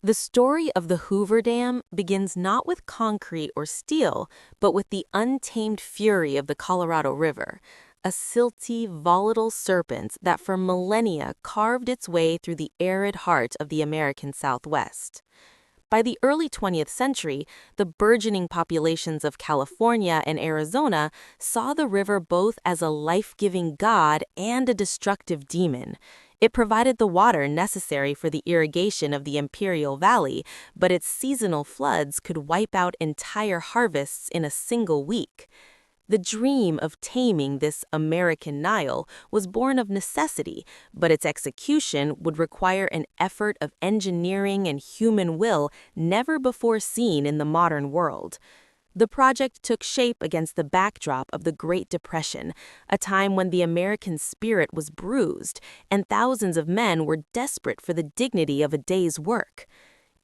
The story of the Hoover Dam begins not with concrete or steel, but with the untamed fury of the Colorado River, a silty, volatile serpent that for millennia carved its way through the arid heart of the American Southwest. By the early 20th century, the burgeoning populations of California and Arizona saw the river both as a life-giving god and a destructive demon. It provided the water necessary for the irrigation of the Imperial Valley, but its seasonal floods could wipe out entire harvests in a single week. The dream of taming this American Nile was born of necessity, but its execution would require an effort of engineering and human will never before seen in the modern world. The project took shape against the backdrop of the Great Depression, a time when the American spirit was bruised and thousands of men were desperate for the dignity of a day's work.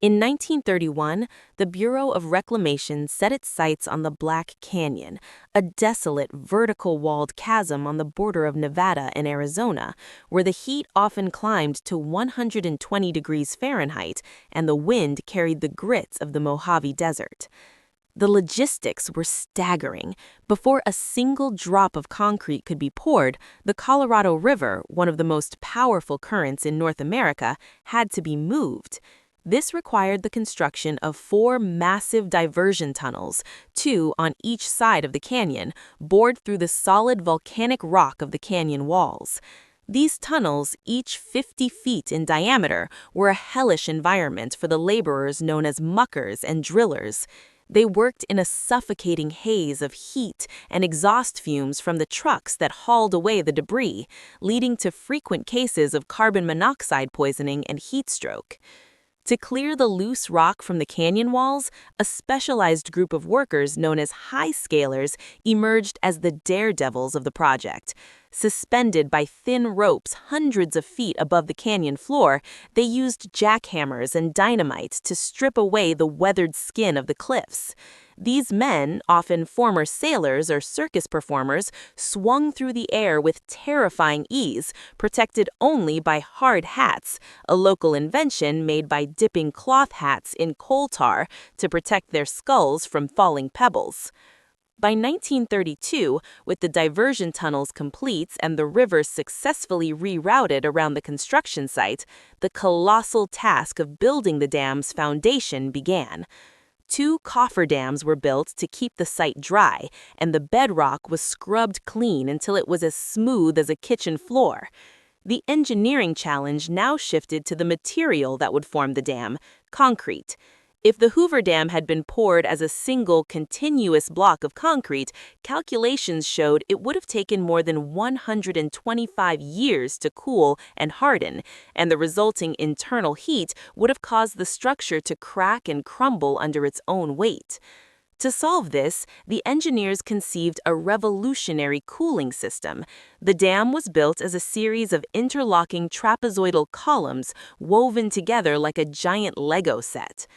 In 1931, the Bureau of Reclamation set its sights on the Black Canyon, a desolate, vertical-walled chasm on the border of Nevada and Arizona, where the heat often climbed to 120 degrees Fahrenheit and the wind carried the grits of the Mojave Desert. The logistics were staggering. Before a single drop of concrete could be poured, the Colorado River, one of the most powerful currents in North America, had to be moved. This required the construction of 4 massive diversion tunnels, 2 on each side of the canyon, bored through the solid volcanic rock of the canyon walls. These tunnels, each 50 feet in diameter, were a hellish environment for the laborers known as muckers and drillers. They worked in a suffocating haze of heat and exhaust fumes from the trucks that hauled away the debris, leading to frequent cases of carbon monoxide poisoning and heat stroke. To clear the loose rock from the canyon walls, a specialized group of workers known as high scalers emerged as the daredevils of the project. Suspended by thin ropes hundreds of feet above the canyon floor, they used jackhammers and dynamite to strip away the weathered skin of the cliffs. These men, often former sailors or circus performers, swung through the air with terrifying ease, protected only by hard hats, a local invention made by dipping cloth hats in coal tar to protect their skulls from falling pebbles. By 1932, with the diversion tunnels complete and the river successfully rerouted around the construction site, the colossal task of building the dam's foundation began. 2 coffer dams were built to keep the site dry, and the bedrock was scrubbed clean until it was as smooth as a kitchen floor. The engineering challenge now shifted to the material that would form the dam, concrete. If the Hoover Dam had been poured as a single, continuous block of concrete, calculations showed it would have taken more than 125 years to cool and harden, and the resulting internal heat would have caused the structure to crack and crumble under its own weight. To solve this, the engineers conceived a revolutionary cooling system. The dam was built as a series of interlocking trapezoidal columns woven together like a giant Lego set.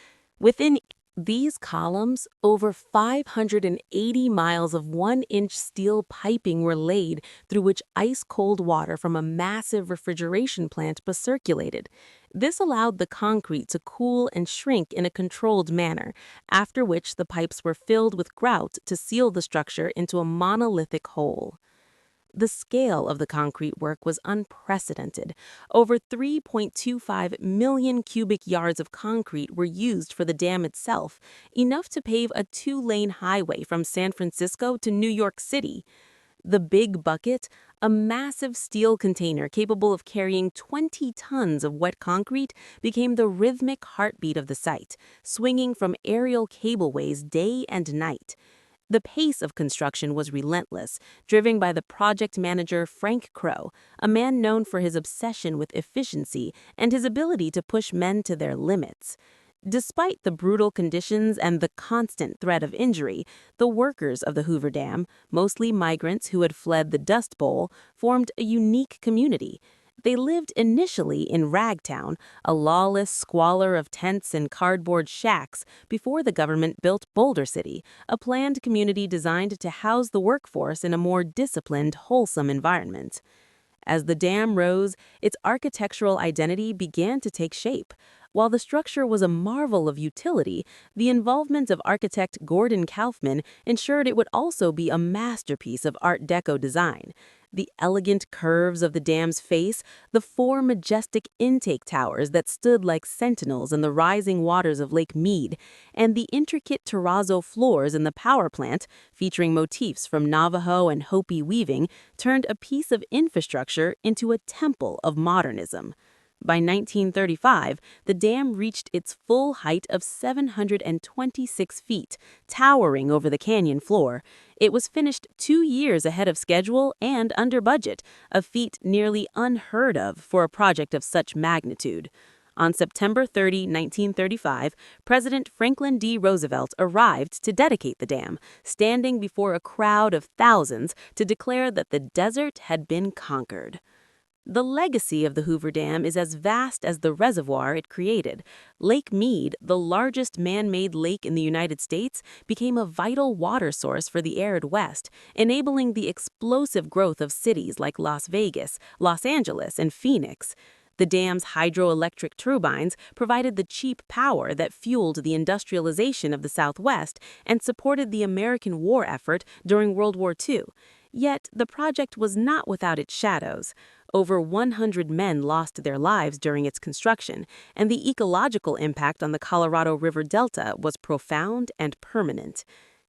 Within these columns, over 580 miles of 1-inch steel piping were laid through which ice-cold water from a massive refrigeration plant was circulated. This allowed the concrete to cool and shrink in a controlled manner, after which the pipes were filled with grout to seal the structure into a monolithic whole. The scale of the concrete work was unprecedented. Over 3.25 million cubic yards of concrete were used for the dam itself, enough to pave a 2-lane highway from San Francisco to New York City. The Big Bucket, a massive steel container capable of carrying 20 tons of wet concrete, became the rhythmic heartbeat of the site, swinging from aerial cableways day and night. The pace of construction was relentless, driven by the project manager Frank Crow, a man known for his obsession with efficiency and his ability to push men to their limits. Despite the brutal conditions and the constant threat of injury, the workers of the Hoover Dam, mostly migrants who had fled the Dust Bowl, formed a unique community. They lived initially in Ragtown, a lawless squalor of tents and cardboard shacks, before the government built Boulder City, a planned community designed to house the workforce in a more disciplined, wholesome environment. As the dam rose, its architectural identity began to take shape. While the structure was a marvel of utility, the involvement of architect Gordon Kaufman ensured it would also be a masterpiece of Art Deco design. The elegant curves of the dam's face, the four majestic intake towers that stood like sentinels in the rising waters of Lake Mead, and the intricate terrazzo floors in the power plant, featuring motifs from Navajo and Hopi weaving, turned a piece of infrastructure into a temple of modernism. By 1935, the dam reached its full height of 726 feet, towering over the canyon floor. It was finished 2 years ahead of schedule and under budget, a feat nearly unheard of for a project of such magnitude. On September 30, 1935, President Franklin D. Roosevelt arrived to dedicate the dam, standing before a crowd of thousands to declare that the desert had been conquered. The legacy of the Hoover Dam is as vast as the reservoir it created. Lake Mead, the largest man-made lake in the United States, became a vital water source for the arid West, enabling the explosive growth of cities like Las Vegas, Los Angeles, and Phoenix. The dam's hydroelectric turbines provided the cheap power that fueled the industrialization of the Southwest and supported the American war effort during World War II. Yet, the project was not without its shadows. Over 100 men lost their lives during its construction, and the ecological impact on the Colorado River Delta was profound and permanent.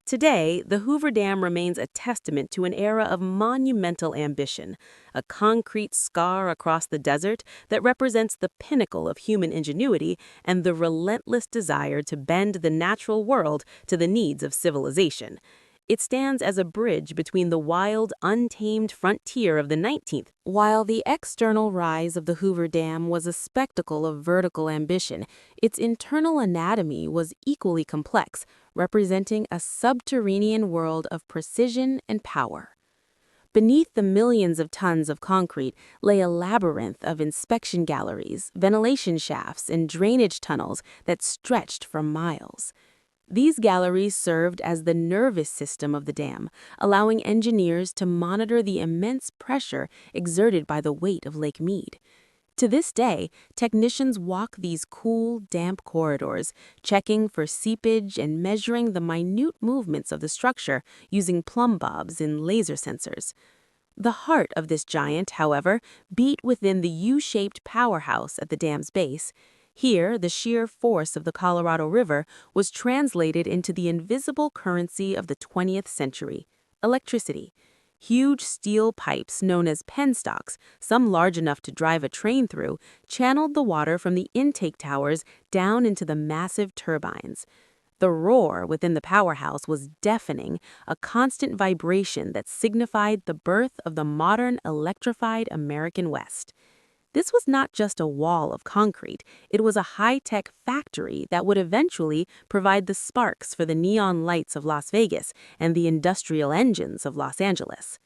Today, the Hoover Dam remains a testament to an era of monumental ambition, a concrete scar across the desert that represents the pinnacle of human ingenuity and the relentless desire to bend the natural world to the needs of civilization. It stands as a bridge between the wild, untamed frontier of the 19th. While the external rise of the Hoover Dam was a spectacle of vertical ambition, its internal anatomy was equally complex, representing a subterranean world of precision and power. Beneath the millions of tons of concrete lay a labyrinth of inspection galleries, ventilation shafts, and drainage tunnels that stretched for miles. These galleries served as the nervous system of the dam, allowing engineers to monitor the immense pressure exerted by the weight of Lake Mead. To this day, technicians walk these cool, damp corridors, checking for seepage and measuring the minute movements of the structure using plumb bobs and laser sensors. The heart of this giant, however, beat within the U-shaped powerhouse at the dam's base. Here, the sheer force of the Colorado River was translated into the invisible currency of the 20th century, electricity. Huge steel pipes known as penstocks, some large enough to drive a train through, channeled the water from the intake towers down into the massive turbines. The roar within the powerhouse was deafening, a constant vibration that signified the birth of the modern electrified American West. This was not just a wall of concrete, it was a high-tech factory that would eventually provide the sparks for the neon lights of Las Vegas and the industrial engines of Los Angeles.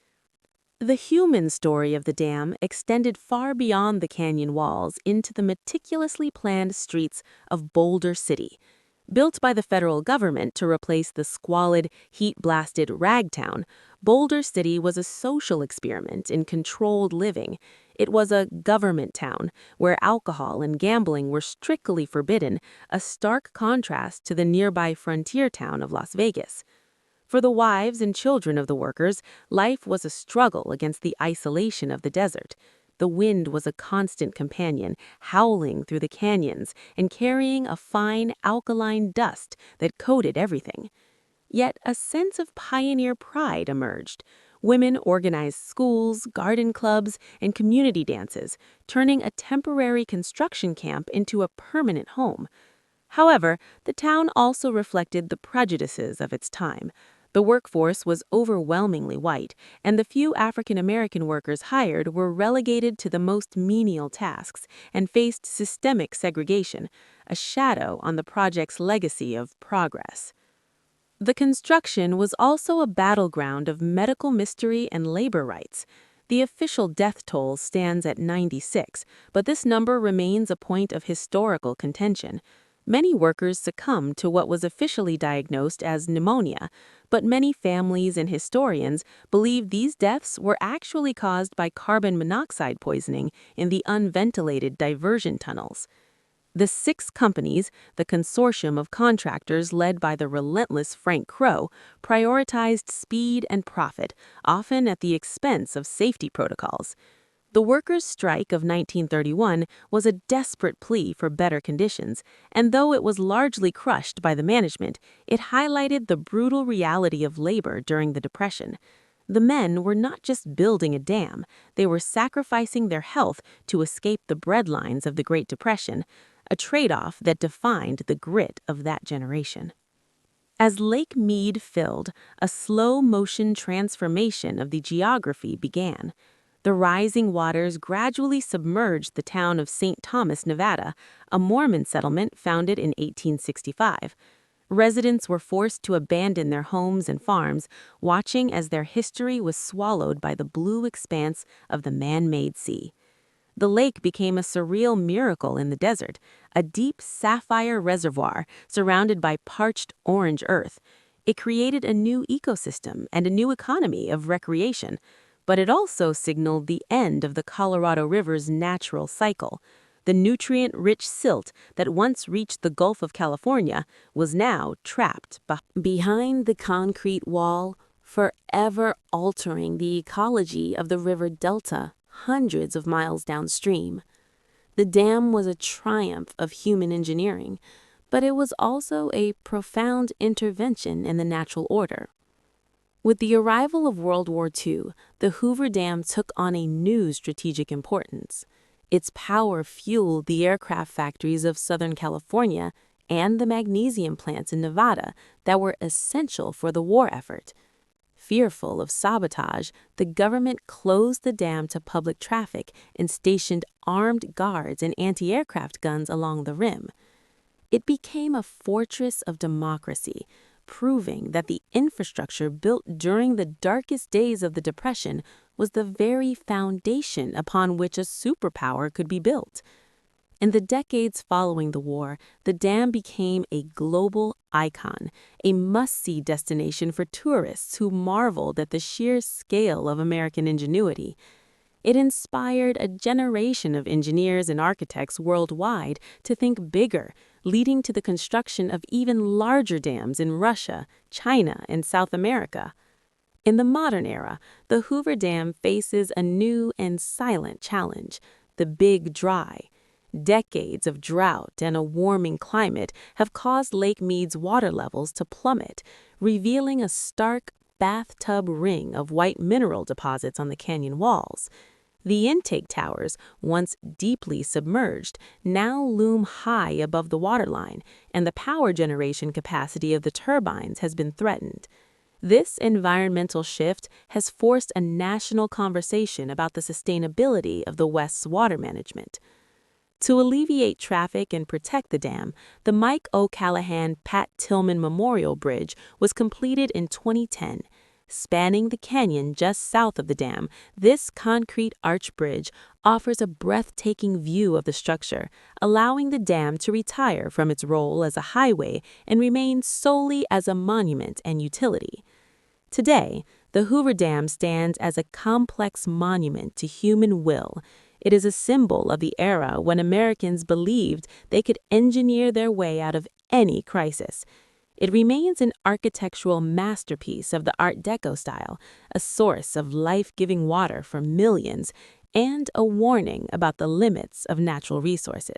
The human story of the dam extended far beyond the canyon walls into the meticulously planned streets of Boulder City. Built by the federal government to replace the squalid, heat-blasted Ragtown, Boulder City was a social experiment in controlled living. It was a government town where alcohol and gambling were strictly forbidden, a stark contrast to the nearby frontier town of Las Vegas. For the wives and children of the workers, life was a struggle against the isolation of the desert. The wind was a constant companion, howling through the canyons and carrying a fine, alkaline dust that coated everything. Yet a sense of pioneer pride emerged. Women organized schools, garden clubs, and community dances, turning a temporary construction camp into a permanent home. However, the town also reflected the prejudices of its time. The workforce was overwhelmingly white, and the few African American workers hired were relegated to the most menial tasks and faced systemic segregation, a shadow on the project's legacy of progress. The construction was also a battleground of medical mystery and labor rights. The official death toll stands at 96, but this number remains a point of historical contention. Many workers succumbed to what was officially diagnosed as pneumonia, but many families and historians believe these deaths were actually caused by carbon monoxide poisoning in the unventilated diversion tunnels. The 6 companies, the consortium of contractors led by the relentless Frank Crow, prioritized speed and profit, often at the expense of safety protocols. The workers' strike of 1931 was a desperate plea for better conditions, and though it was largely crushed by the management, it highlighted the brutal reality of labor during the Depression. The men were not just building a dam, they were sacrificing their health to escape the breadlines of the Great Depression, a trade-off that defined the grit of that generation. As Lake Mead filled, a slow-motion transformation of the geography began. The rising waters gradually submerged the town of St. Thomas, Nevada, a Mormon settlement founded in 1865. Residents were forced to abandon their homes and farms, watching as their history was swallowed by the blue expanse of the man-made sea. The lake became a surreal miracle in the desert, a deep sapphire reservoir surrounded by parched orange earth. It created a new ecosystem and a new economy of recreation, but it also signaled the end of the Colorado River's natural cycle. The nutrient-rich silt that once reached the Gulf of California was now trapped behind the concrete wall, forever altering the ecology of the river delta hundreds of miles downstream. The dam was a triumph of human engineering, but it was also a profound intervention in the natural order. With the arrival of World War II, the Hoover Dam took on a new strategic importance. Its power fueled the aircraft factories of Southern California and the magnesium plants in Nevada that were essential for the war effort. Fearful of sabotage, the government closed the dam to public traffic and stationed armed guards and anti-aircraft guns along the rim. It became a fortress of democracy, proving that the infrastructure built during the darkest days of the Depression was the very foundation upon which a superpower could be built. In the decades following the war, the dam became a global icon, a must-see destination for tourists who marveled at the sheer scale of American ingenuity. It inspired a generation of engineers and architects worldwide to think bigger, leading to the construction of even larger dams in Russia, China, and South America. In the modern era, the Hoover Dam faces a new and silent challenge: the Big Dry. Decades of drought and a warming climate have caused Lake Mead's water levels to plummet, revealing a stark bathtub ring of white mineral deposits on the canyon walls. The intake towers, once deeply submerged, now loom high above the waterline, and the power generation capacity of the turbines has been threatened. This environmental shift has forced a national conversation about the sustainability of the West's water management. To alleviate traffic and protect the dam, the Mike O'Callahan-Pat Tillman Memorial Bridge was completed in 2010. Spanning the canyon just south of the dam, this concrete arch bridge offers a breathtaking view of the structure, allowing the dam to retire from its role as a highway and remain solely as a monument and utility. Today, the Hoover Dam stands as a complex monument to human will. It is a symbol of the era when Americans believed they could engineer their way out of any crisis. It remains an architectural masterpiece of the Art Deco style, a source of life-giving water for millions, and a warning about the limits of natural resources.